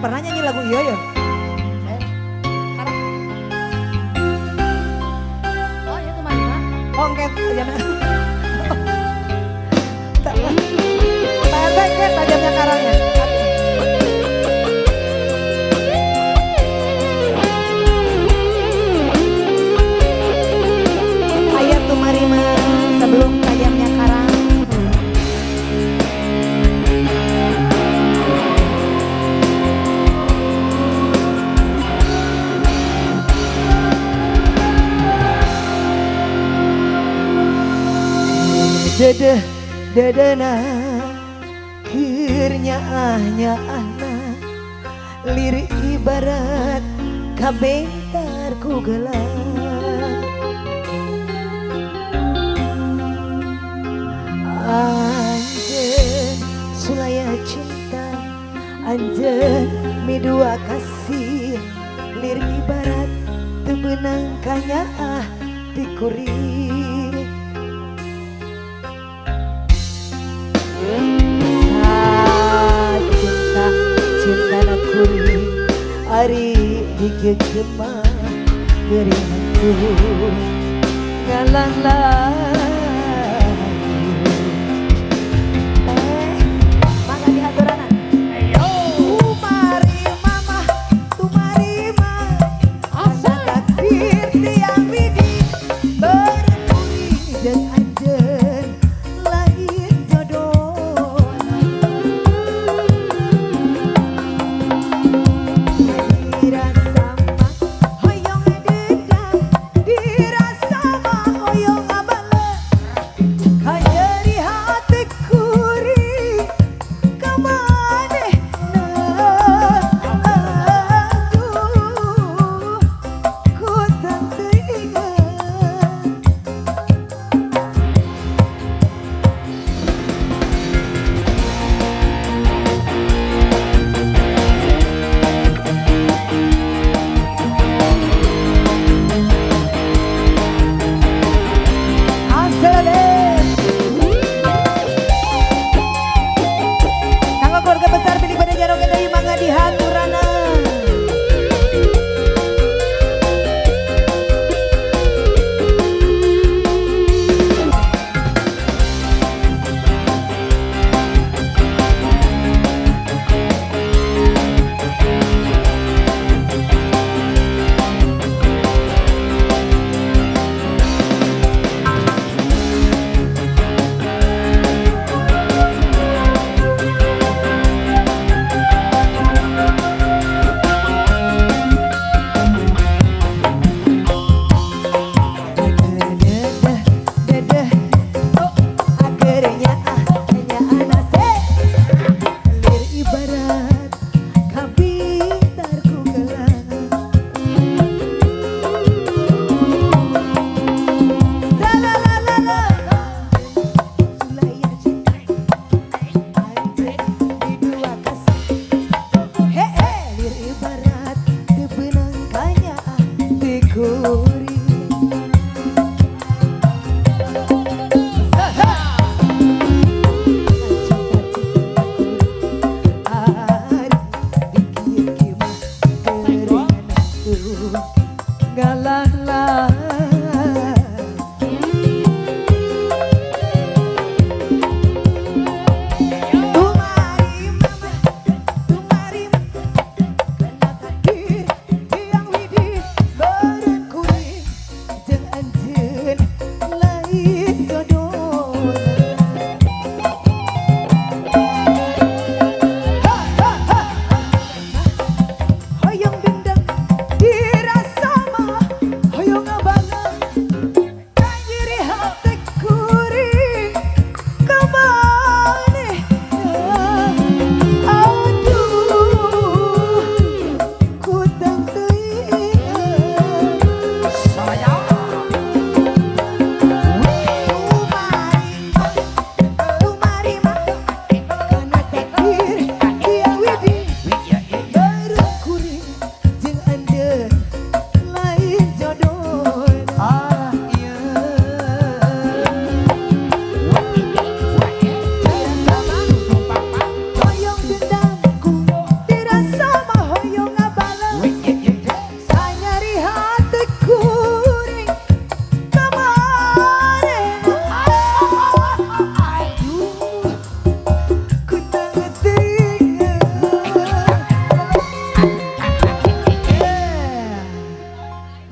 pernah nyanyi lagu iya ya? Oh iya tuh Marima. Oh enggak, tajamnya. Tajamnya karangnya. Ayat tuh Marima sebelum tajamnya karang. Dedeh dedena kirnya ahnya ahna lirik ibarat kabentar ku gelar anjen sulaya cinta anjen midua kasih lirik ibarat tebenang kanya ah dikuri Ari digegema geringanku ngalang mangga dihaturanan ayo mari mama tumari ma asa takdir tiang widi bermuli jeung anjeun lain jodoh dirasa mah hoyong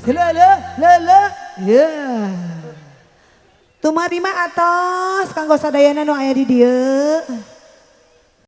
Lele. Ya. Tumarima atas kanggo sadayana nu aya di dieu.